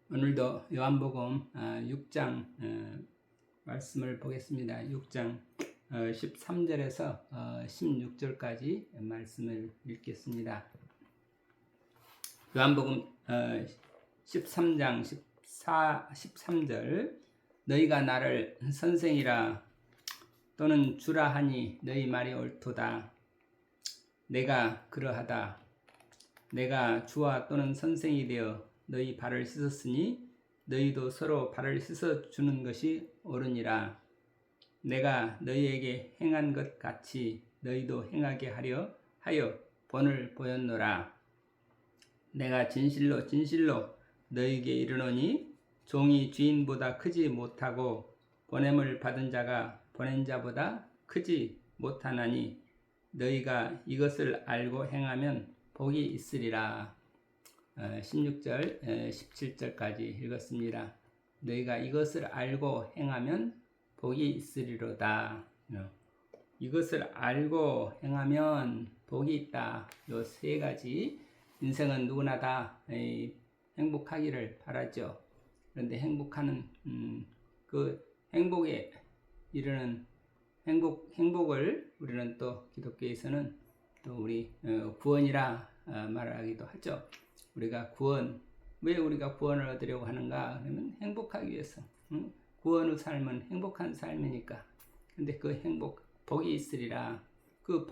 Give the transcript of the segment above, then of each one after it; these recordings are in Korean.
오늘도 요한복음 6장 말씀을 보겠습니다. 6장 13절에서 16절까지 말씀을 읽겠습니다. 요한복음 13장 13절 너희가 나를 선생이라 또는 주라 하니 너희 말이 옳도다. 내가 그러하다. 내가 주와 또는 선생이 되어 너희 발을 씻었으니 너희도 서로 발을 씻어 주는 것이 옳으니라. 내가 너희에게 행한 것 같이 너희도 행하게 하여 본을 보였노라. 내가 진실로 진실로 너희에게 이르노니 종이 주인보다 크지 못하고 보냄을 받은 자가 보낸 자보다 크지 못하나니 너희가 이것을 알고 행하면 복이 있으리라. 16절, 17절까지 읽었습니다. 너희가 이것을 알고 행하면 복이 있으리로다. 이것을 알고 행하면 복이 있다. 요 세 가지. 인생은 누구나 다 행복하기를 바라죠. 그런데 행복하는 그 행복에 이르는 행복을 우리는 또 기독교에서는 또 우리 구원이라 말하기도 하죠. 우리가 왜 우리가 구원을 얻으려고 하는가? 그러면 행복하기 위해서. 구원 후 삶은 행복한 삶이니까. 근데 그 복이 있으리라. 그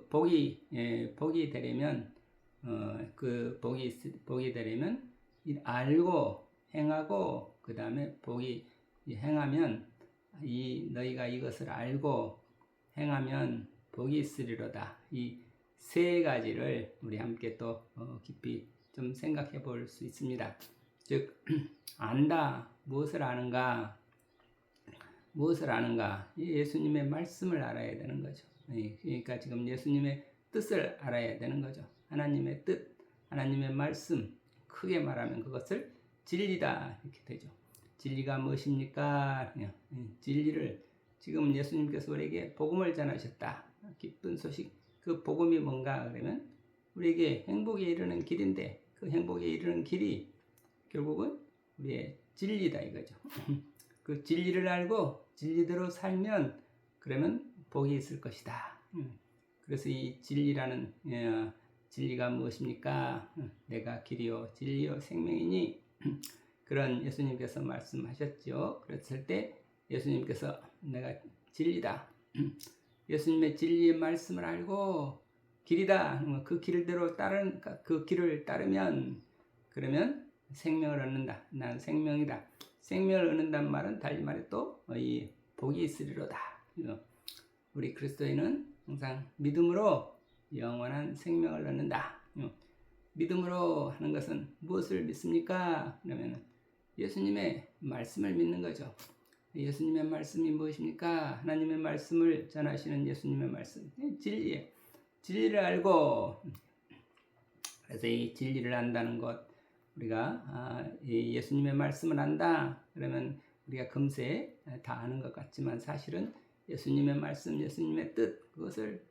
복이 되려면, 복이 되려면, 알고, 행하고, 그 다음에 행하면, 너희가 이것을 알고, 행하면 복이 있으리로다. 이 세 가지를 우리 함께 또 깊이 좀 생각해 볼 수 있습니다. 즉, 안다. 무엇을 아는가? 무엇을 아는가? 예수님의 말씀을 알아야 되는 거죠. 그러니까 지금 예수님의 뜻을 알아야 되는 거죠. 하나님의 뜻, 하나님의 말씀, 크게 말하면 그것을 진리다 이렇게 되죠. 진리가 무엇입니까? 진리를 지금 예수님께서 우리에게 복음을 전하셨다. 기쁜 소식. 그 복음이 뭔가 그러면 우리에게 행복에 이르는 길인데 그 행복에 이르는 길이 결국은 우리의 진리다 이거죠. 그 진리를 알고 진리대로 살면 그러면 복이 있을 것이다. 그래서 이 진리라는 진리가 무엇입니까? 내가 길이요 진리요 생명이니 그런 예수님께서 말씀하셨죠. 그랬을 때 예수님께서 내가 진리다. 예수님의 진리의 말씀을 알고 길이다. 그 길대로 그 길을 따르면 그러면 생명을 얻는다. 난 생명이다. 생명을 얻는다는 말은 달리 말해 또 이 복이 있으리로다. 우리 그리스도인은 항상 믿음으로 영원한 생명을 얻는다. 믿음으로 하는 것은 무엇을 믿습니까? 그러면 예수님의 말씀을 믿는 거죠. 예수님의 말씀이 무엇입니까? 하나님의 말씀을 전하시는 예수님의 말씀, 진리예요. 진리를 알고 그래서 이 진리를 안다는 것 우리가 예수님의 말씀을 안다 그러면 우리가 금세 다 아는 것 같지만 사실은 예수님의 말씀, 예수님의 뜻 그것을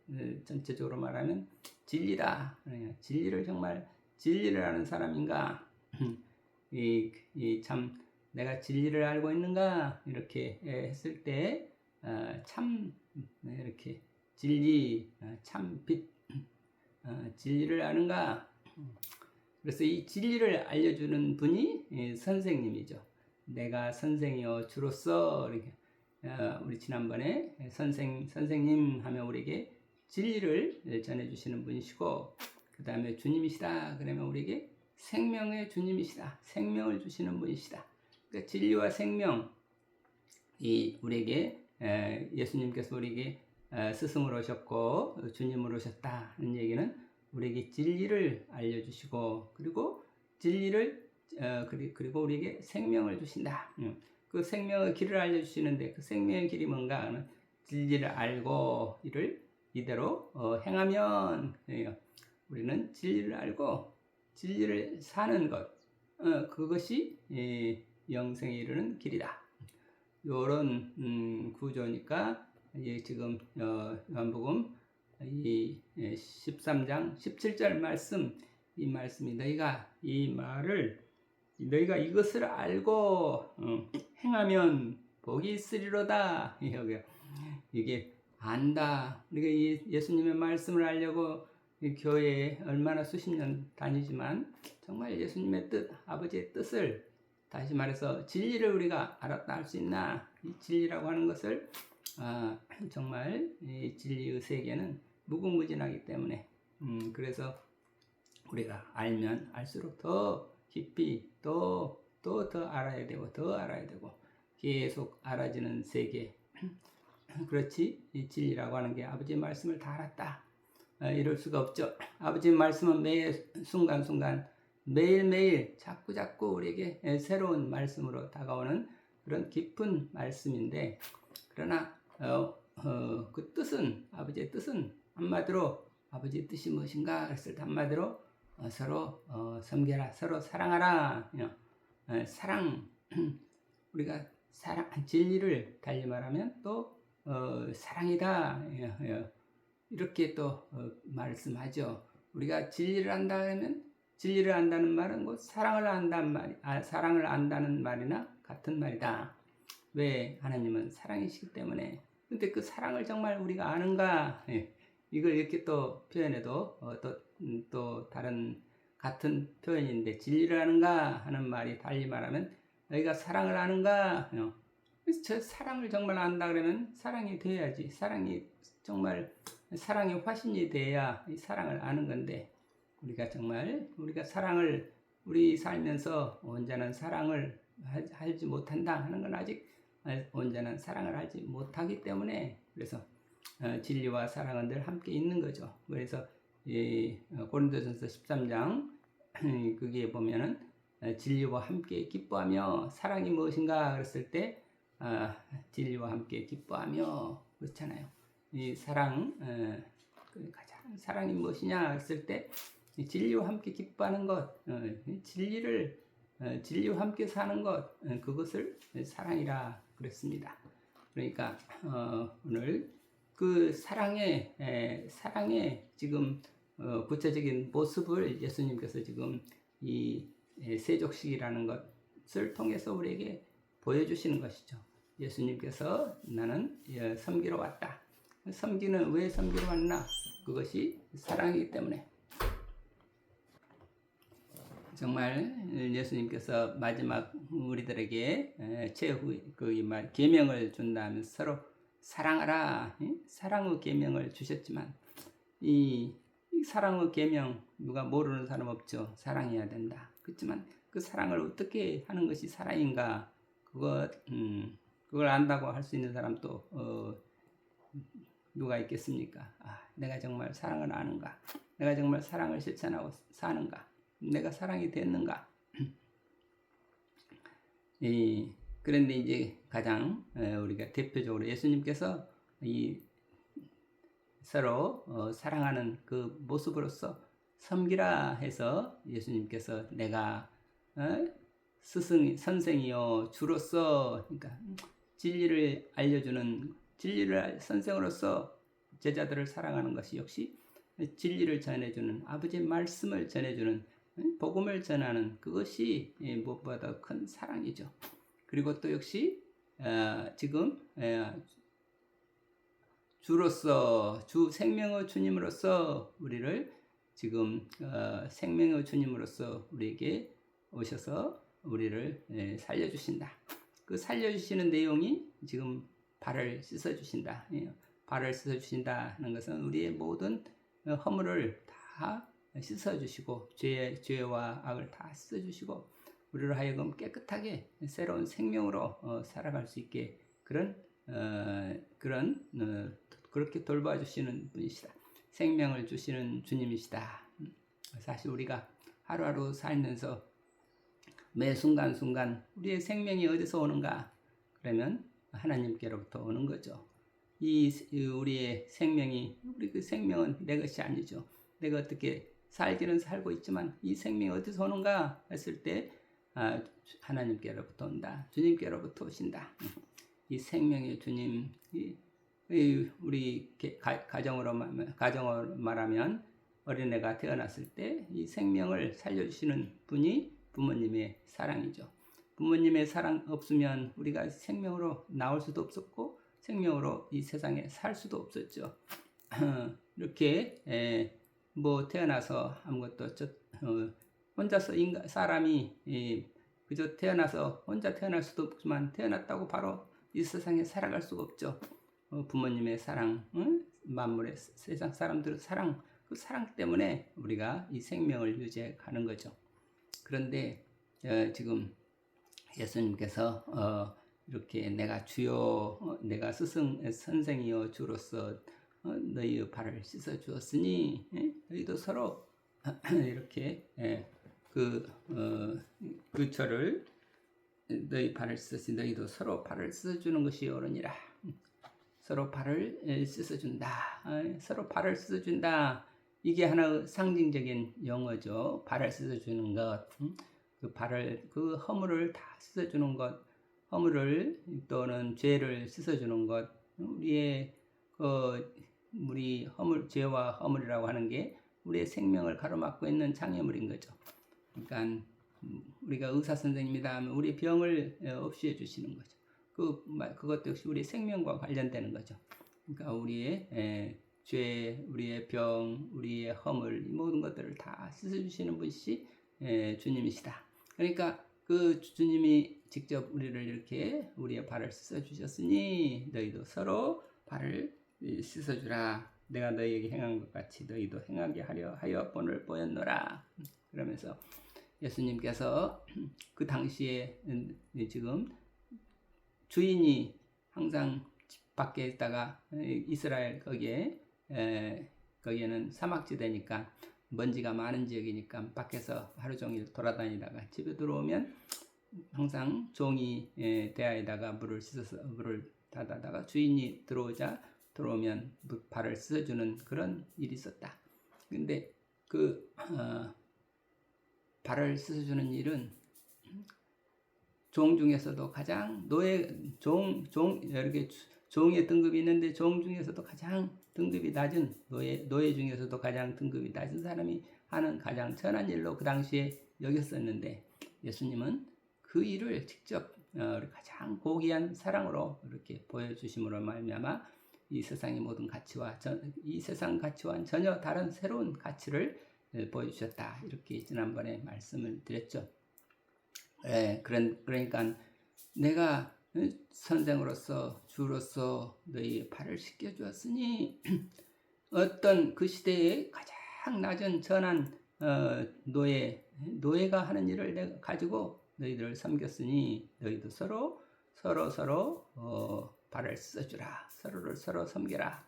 전체적으로 말하면 진리다. 진리를 정말 진리를 아는 사람인가? 참 내가 진리를 알고 있는가? 이렇게 했을 때 참 이렇게 진리, 참 빛, 진리를 아는가? 그래서 이 진리를 알려주는 분이 선생님이죠. 내가 선생이요 주로서 이렇게 우리 지난번에 선생님 하면 우리에게 진리를 전해주시는 분이시고 그 다음에 주님이시다 그러면 우리에게 생명의 주님이시다. 생명을 주시는 분이시다. 그러니까 진리와 생명 이 우리에게 예수님께서 우리에게 스승으로 오셨고 주님으로 오셨다 하는 얘기는 우리에게 진리를 알려주시고 그리고 진리를 그리고 우리에게 생명을 주신다. 그 생명의 길을 알려주시는데 그 생명의 길이 뭔가 하는 진리를 알고 이대로 행하면 우리는 진리를 알고 진리를 사는 것 그것이 영생에 이르는 길이다. 이런 구조니까 지금 요한복음 이 13장 17절 말씀 이 말씀이 너희가 이 말을 너희가 이것을 알고 행하면 복이 있으리로다. 이게 안다. 우리가 이 예수님의 말씀을 알려고 이 교회에 얼마나 수십 년 다니지만 정말 예수님의 뜻, 아버지의 뜻을 다시 말해서 진리를 우리가 알았다 할 수 있나? 이 진리라고 하는 것을 정말 이 진리의 세계는 무궁무진하기 때문에 그래서 우리가 알면 알수록 더 깊이 더 알아야 되고 더 알아야 되고 계속 알아지는 세계. 그렇지 이 진리라고 하는 게 아버지의 말씀을 다 알았다 이럴 수가 없죠. 아버지의 말씀은 매 순간순간 매일매일 자꾸 우리에게 새로운 말씀으로 다가오는 그런 깊은 말씀인데 그러나 그 뜻은 아버지의 뜻은 한마디로 아버지의 뜻이 무엇인가 했을 때 한마디로 서로 섬겨라, 서로 사랑하라. 사랑 우리가 사랑 진리를 달리 말하면 또 사랑이다 이렇게 또 말씀하죠. 우리가 진리를 안다 하면 진리를 안다는 말은 곧 사랑을 안다는 말이 사랑을 안다는 말이나 같은 말이다. 왜? 하나님은 사랑이시기 때문에. 근데 그 사랑을 정말 우리가 아는가? 이걸 이렇게 또 표현해도 또 다른 같은 표현인데 진리를 아는가 하는 말이 달리 말하면 너희가 사랑을 아는가? 그래서 저 사랑을 정말 안다 그러면 사랑이 돼야지. 사랑이 정말 사랑의 화신이 돼야 이 사랑을 아는 건데 우리가 정말 우리가 사랑을 우리 살면서 온전한 사랑을 하지 못한다 하는 건 아직 온전한 사랑을 하지 못하기 때문에 그래서 진리와 사랑은 늘 함께 있는 거죠. 그래서 고린도전서 13장 거기에 보면은 진리와 함께 기뻐하며 사랑이 무엇인가 그랬을 때 진리와 함께 기뻐하며 그렇잖아요. 이 사랑 가장 사랑이 무엇이냐 했을 때 진리와 함께 기뻐하는 것, 진리와 함께 사는 것, 그것을 사랑이라 그랬습니다. 그러니까 오늘 그 사랑의 지금 구체적인 모습을 예수님께서 지금 이 세족식이라는 것을 통해서 우리에게 보여주시는 것이죠. 예수님께서 나는 섬기러 왔다. 섬기는 왜 섬기러 왔나? 그것이 사랑이기 때문에. 정말 예수님께서 마지막 우리들에게 최후 계명을 준다면서 서로 사랑하라 사랑의 계명을 주셨지만 이 사랑의 계명 누가 모르는 사람 없죠. 사랑해야 된다. 그렇지만 그 사랑을 어떻게 하는 것이 사랑인가? 그걸 안다고 할 수 있는 사람 또 누가 있겠습니까? 내가 정말 사랑을 아는가? 내가 정말 사랑을 실천하고 사는가? 내가 사랑이 됐는가? 그런데 이제 가장 우리가 대표적으로 예수님께서 이 서로 사랑하는 그 모습으로서 섬기라 해서 예수님께서 내가 선생이요 주로서 그러니까 진리를 알려주는 진리를 선생으로서 제자들을 사랑하는 것이 역시 진리를 전해주는 아버지의 말씀을 전해주는 복음을 전하는 그것이 무엇보다 큰 사랑이죠. 그리고 또 역시 지금 주로서 주 생명의 주님으로서 우리를 지금 생명의 주님으로서 우리에게 오셔서 우리를 살려주신다. 그 살려주시는 내용이 지금 발을 씻어주신다. 발을 씻어주신다는 것은 우리의 모든 허물을 다 씻어주시고 죄와 악을 다 씻어주시고 우리를 하여금 깨끗하게 새로운 생명으로 살아갈 수 있게 그렇게 돌봐주시는 분이시다. 생명을 주시는 주님이시다. 사실 우리가 하루하루 살면서 매 순간순간 우리의 생명이 어디서 오는가? 그러면 하나님께로부터 오는 거죠. 우리의 생명이 우리 그 생명은 내 것이 아니죠. 내가 어떻게 살기는 살고 있지만 이 생명이 어디서 오는가 했을 때 하나님께로부터 온다. 주님께로부터 오신다. 이 생명의 주님, 우리 가정으로 말하면 어린애가 태어났을 때 이 생명을 살려주시는 분이 부모님의 사랑이죠. 부모님의 사랑 없으면 우리가 생명으로 나올 수도 없었고 생명으로 이 세상에 살 수도 없었죠. 이렇게 뭐 태어나서 아무것도 혼자서 사람이 그저 태어나서 혼자 태어날 수도 없지만 태어났다고 바로 이 세상에 살아갈 수가 없죠. 부모님의 사랑, 만물의 세상 사람들의 사랑, 그 사랑 때문에 우리가 이 생명을 유지해 가는 거죠. 그런데 지금 예수님께서 이렇게 내가 주여, 내가 선생이여 주로서 너희의 발을 씻어 주었으니 너희도 서로 이렇게 그 저를 너희 발을 씻으니 너희도 서로 발을 씻어주는 것이 옳으니라. 서로 발을 씻어준다. 서로 발을 씻어준다. 이게 하나의 상징적인 용어죠. 발을 씻어주는 것. 그 발을, 그 허물을 다 씻어주는 것. 허물을 또는 죄를 씻어주는 것. 우리 허물, 죄와 허물이라고 하는 게 우리의 생명을 가로막고 있는 장애물인 거죠. 그러니까 우리가 의사 선생님이다 하면 우리 병을 없애해 주시는 거죠. 그것도 역시 우리 생명과 관련되는 거죠. 그러니까 우리의 죄, 우리의 병, 우리의 허물, 모든 것들을 다 씻어주시는 분이 주님이시다. 그러니까 그 주님이 직접 우리를 이렇게 우리의 발을 씻어주셨으니 너희도 서로 발을 씻어주라. 내가 너희에게 행한 것 같이 너희도 행하게 하여 본을 보였노라. 그러면서 예수님께서 그 당시에 지금 주인이 항상 밖에 있다가 이스라엘 거기에는 사막지대니까 먼지가 많은 지역이니까 밖에서 하루 종일 돌아다니다가 집에 들어오면 항상 종이 대야에다가 물을 닫아다가 주인이 들어오면 발을 씻어주는 그런 일이 있었다. 근데 발을 씻어주는 일은 종 중에서도 가장 이렇게 종의 등급이 있는데 종 중에서도 가장 등급이 낮은 노예 중에서도 가장 등급이 낮은 사람이 하는 가장 천한 일로 그 당시에 여겼었는데 예수님은 그 일을 직접 가장 고귀한 사랑으로 이렇게 보여주심으로 말미암아 이 세상의 모든 가치와 이 세상 가치와는 전혀 다른 새로운 가치를 보여주셨다. 이렇게 지난번에 말씀을 드렸죠. 그러니까 내가 선생으로서 주로서 너희 발을 씻겨주었으니 어떤 그 시대에 가장 낮은 전한 노예가 하는 일을 내가 가지고 너희들을 섬겼으니 너희도 서로 발을 씻어주라. 서로를 서로 섬겨라.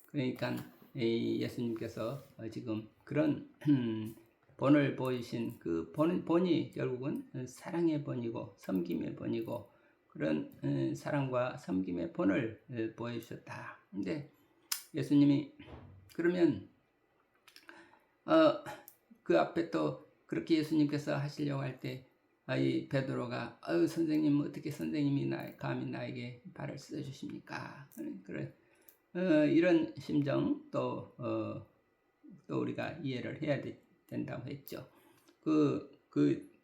그러니까 예수님께서 지금 그런 본을 보이신 그 본이 결국은 사랑의 본이고 섬김의 본이고 그런 사랑과 섬김의 본을 보여주셨다. 근데 예수님이 그러면 그 앞에 또 그렇게 예수님께서 하시려고 할 때 이 베드로가 선생님 어떻게 선생님이 감히 나에게 발을 씻어주십니까? 그래 이런 심정 또 우리가 이해를 해야 된다고 했죠. 그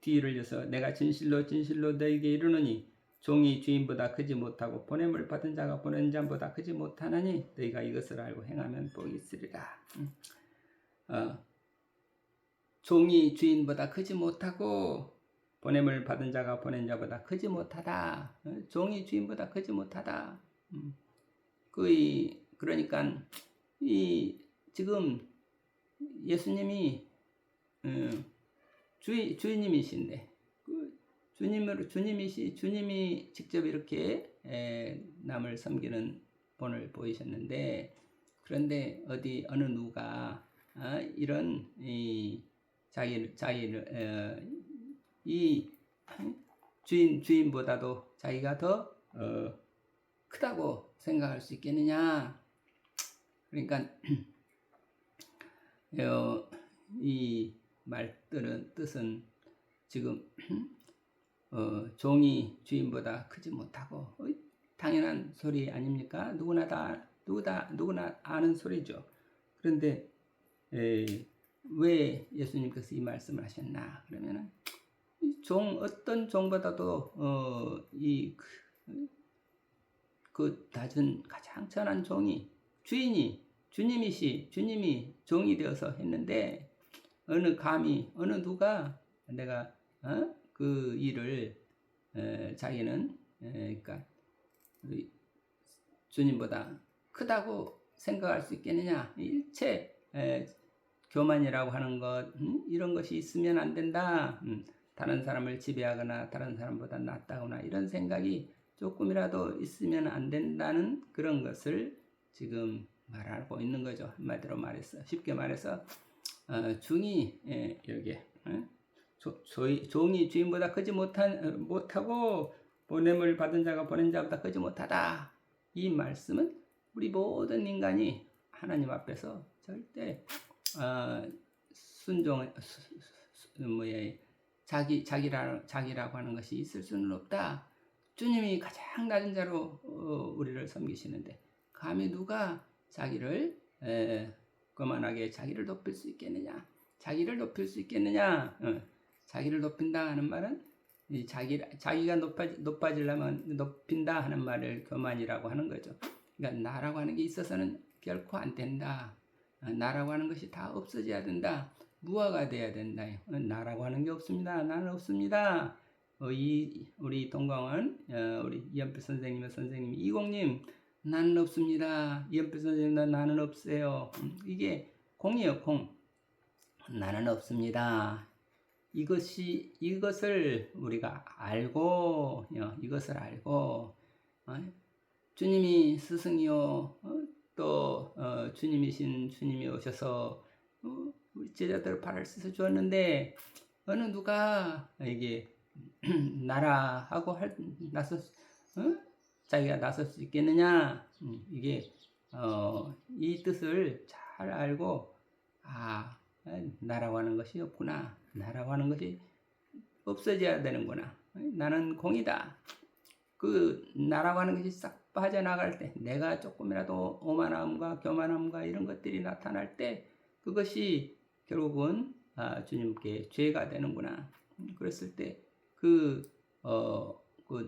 뒤를 이어서 내가 진실로 너에게 이르노니 종이 주인보다 크지 못하고 보냄을 받은 자가 보낸 자보다 크지 못하나니 너희가 이것을 알고 행하면 복이 있으리라. 종이 주인보다 크지 못하고 보냄을 받은 자가 보낸 자보다 크지 못하다. 종이 주인보다 크지 못하다. 그러니까 지금 예수님이 주인님이신데 주님이 직접 이렇게 남을 섬기는 본을 보이셨는데 그런데 어느 누가 이런 자기를 이 주인보다도 자기가 더 크다고 생각할 수 있겠느냐? 그러니까 이 뜻은 지금 종이 주인보다 크지 못하고 당연한 소리 아닙니까? 누구나 아는 소리죠. 그런데 왜 예수님께서 이 말씀을 하셨나? 그러면은 어떤 종보다도 그 낮은 가장 천한 종이 주님이 종이 되어서 했는데 어느 누가 내가 그 일을 자기는 그러니까 주님보다 크다고 생각할 수 있겠느냐? 일체 교만이라고 하는 것 이런 것이 있으면 안 된다. 다른 사람을 지배하거나 다른 사람보다 낫다거나 이런 생각이 조금이라도 있으면 안 된다는 그런 것을 지금 말하고 있는 거죠. 한마디로 말해서 쉽게 말해서 중이 여기 종이 주인보다 크지 못하고 보냄을 받은 자가 보낸 자보다 크지 못하다. 이 말씀은 우리 모든 인간이 하나님 앞에서 절대 순종 자기라고 하는 것이 있을 수는 없다. 주님이 가장 낮은 자로 우리를 섬기시는데 감히 누가 자기를 거만하게 자기를 높일 수 있겠느냐? 자기를 높인다 하는 말은 자기가 높아지려면 높인다 하는 말을 교만이라고 하는 거죠. 그러니까 나라고 하는 게 있어서는 결코 안 된다. 나라고 하는 것이 다 없어져야 된다. 무화가 돼야 된다. 나라고 하는 게 없습니다. 나는 없습니다. 우리 동광원 우리 이연필 선생님의 선생님 이공님 나는 없습니다. 이연필 선생님 나는 없어요. 이게 공이에요. 공. 나는 없습니다. 이것을 우리가 알고 주님이 스승이요 또 주님이신 주님이 오셔서 우리 제자들을 발을 씻어 주었는데 어느 누가 이게 나라하고 자기가 나설 수 있겠느냐? 이게 이 뜻을 잘 알고 나라고 하는 것이 없구나. 나라고 하는 것이 없어져야 되는구나. 나는 공이다. 그 나라고 하는 것이 싹 빠져나갈 때 내가 조금이라도 오만함과 교만함과 이런 것들이 나타날 때 그것이 결국은 주님께 죄가 되는구나. 그랬을 때 그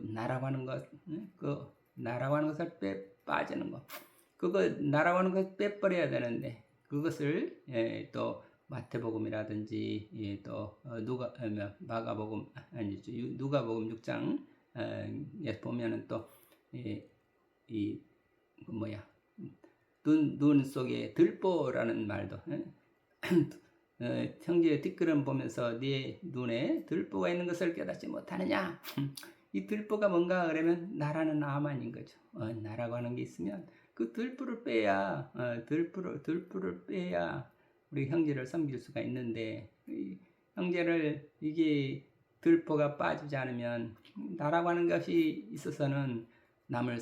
나라고 하는 것, 그 나라고 하는 것을 빠지는 것, 그거 나라고 하는 것을 빼버려야 되는데 그것을 또 마태복음이라든지 또 마가복음 아니죠 누가복음 6장에 보면은 또 눈 속에 들보라는 말도 형제의 뒷걸음 보면서 네 눈에 들보가 있는 것을 깨닫지 못하느냐? 이 들보가 뭔가 그러면 나라는 아만인 거죠. 나라고 하는 게 있으면 그 들보를 빼야 들보를 빼야 우리 형제를 섬길 수가 있는데 형제를 이게 들보가 빠지지 않으면 나라고 하는 것이 있어서는 남을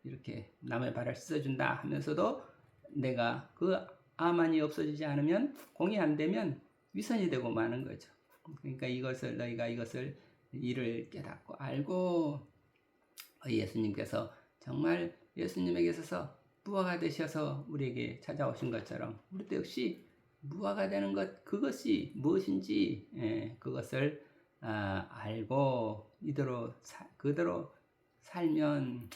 이렇게 남의 발을 씻어준다 하면서도 내가 그 아만이 없어지지 않으면 공이 안 되면 위선이 되고 마는 거죠. 그러니까 너희가 이를 깨닫고 알고 예수님께서 정말 예수님에게 있어서 무화가 되셔서 우리에게 찾아오신 것처럼 우리도 역시 무화가 되는 것 그것이 무엇인지 그것을 알고 그대로 살면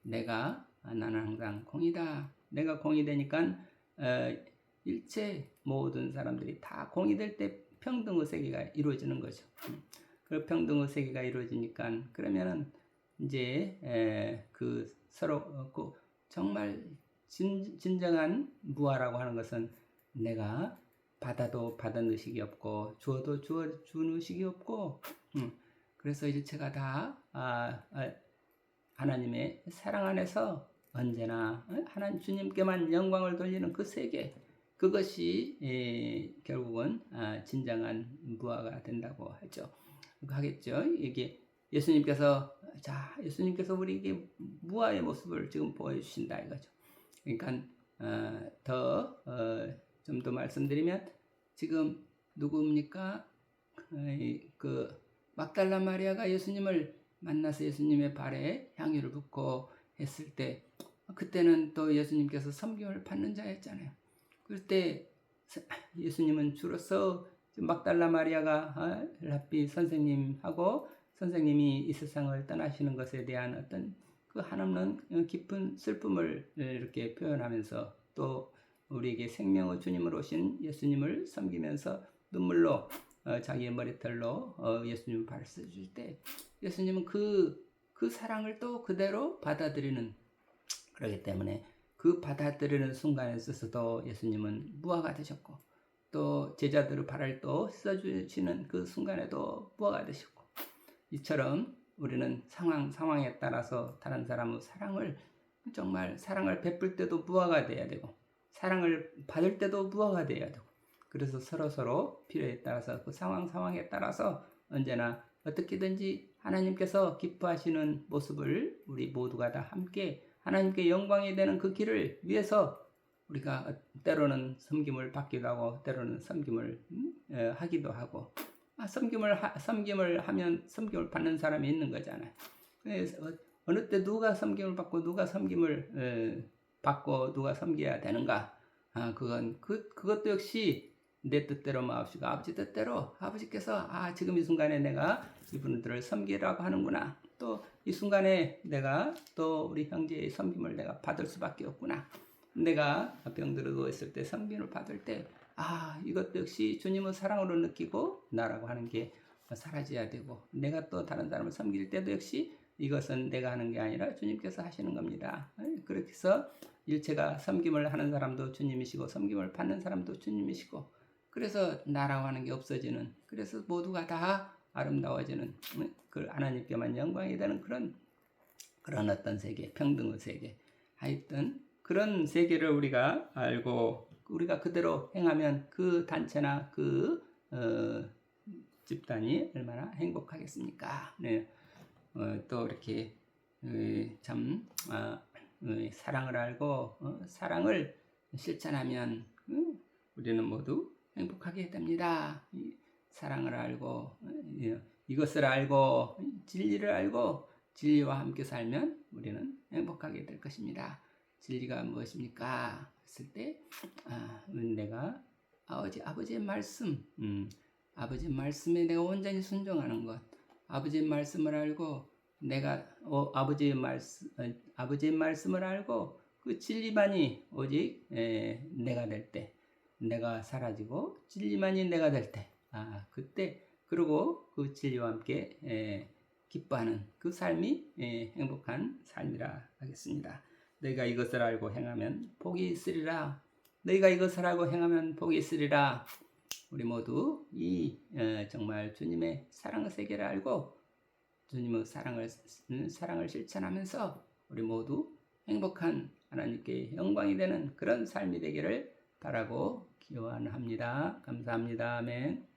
그러니까 나는 항상 공이다. 내가 공이 되니까 일체 모든 사람들이 다 공이 될 때 평등의 세계가 이루어지는 거죠. 그 평등의 세계가 이루어지니까 그러면은 이제 그 서로 정말 진정한 무아라고 하는 것은 내가 받아도 받은 의식이 없고 주어도 준 의식이 없고 그래서 일체가 다 하나님의 사랑 안에서 언제나 하나님 주님께만 영광을 돌리는 그 세계 그것이 결국은 진정한 무아가 된다고 하겠죠. 이게 예수님께서 우리에게 무아의 모습을 지금 보여주신다 이거죠. 그러니까 좀 더 말씀드리면 지금 누구입니까? 그 막달라 마리아가 예수님을 만나서 예수님의 발에 향유를 붓고 했을 때 그때는 또 예수님께서 섬김을 받는 자였잖아요. 그럴 때 예수님은 주로서 막달라 마리아가 랍비 선생님하고 선생님이 이 세상을 떠나시는 것에 대한 어떤 그 한없는 깊은 슬픔을 이렇게 표현하면서 또 우리에게 생명의 주님으로 오신 예수님을 섬기면서 눈물로 자기의 머리털로 예수님을 발라줄 때 예수님은 그 사랑을 또 그대로 받아들이는, 그렇기 때문에 그 받아들이는 순간에 있어서도 예수님은 무화가 되셨고 또 제자들의 발을 또 씻어주시는 그 순간에도 무화가 되셨고, 이처럼 우리는 상황에 따라서 다른 사람의 사랑을 정말 사랑을 베풀 때도 무화가 돼야 되고 사랑을 받을 때도 무화가 돼야 되고, 그래서 서로 필요에 따라서 그 상황에 따라서 언제나 어떻게든지 하나님께서 기뻐하시는 모습을 우리 모두가 다 함께 하나님께 영광이 되는 그 길을 위해서 우리가 때로는 섬김을 받기도 하고 때로는 섬김을 하기도 하고, 섬김을 하면 섬김을 받는 사람이 있는 거잖아요. 그래서 어느 때 누가 섬김을 받고 누가 섬김을 받고 누가 섬겨야 되는가? 그것도 역시 내 뜻대로 마옵시고 아버지 뜻대로, 아버지께서 지금 이 순간에 내가 이분들을 섬기라고 하는구나, 또 이 순간에 내가 또 우리 형제의 섬김을 내가 받을 수밖에 없구나, 내가 병들어 누워있을 때 섬김을 받을 때 이것도 역시 주님의 사랑으로 느끼고 나라고 하는 게 사라져야 되고, 내가 또 다른 사람을 섬길 때도 역시 이것은 내가 하는 게 아니라 주님께서 하시는 겁니다. 그렇게 해서 일체가 섬김을 하는 사람도 주님이시고 섬김을 받는 사람도 주님이시고, 그래서 나라고 하는 게 없어지는, 그래서 모두가 다 아름다워지는, 그 하나님께만 영광이 되는 그런 어떤 세계, 평등의 세계, 하여튼 그런 세계를 우리가 알고 우리가 그대로 행하면 그 단체나 그 집단이 얼마나 행복하겠습니까? 네. 또 이렇게 참 사랑을 알고 사랑을 실천하면 우리는 모두 행복하게 됩니다. 사랑을 알고 이것을 알고 진리를 알고 진리와 함께 살면 우리는 행복하게 될 것입니다. 진리가 무엇입니까? 했을 때 내가 아버지의 말씀, 아버지의 말씀에 내가 온전히 순종하는 것, 아버지의 말씀을 알고 내가 아버지의 말씀을 알고 그 진리만이 오직 내가 될 때, 내가 사라지고 진리만이 내가 될 때, 그때 그리고 그 진리와 함께 기뻐하는 그 삶이 행복한 삶이라 하겠습니다. 너희가 이것을 알고 행하면 복이 있으리라. 너희가 이것을 알고 행하면 복이 있으리라. 우리 모두 이 정말 주님의 사랑의 세계를 알고 주님의 사랑을 실천하면서 우리 모두 행복한 하나님께 영광이 되는 그런 삶이 되기를 바라고 기원합니다. 감사합니다. 아멘.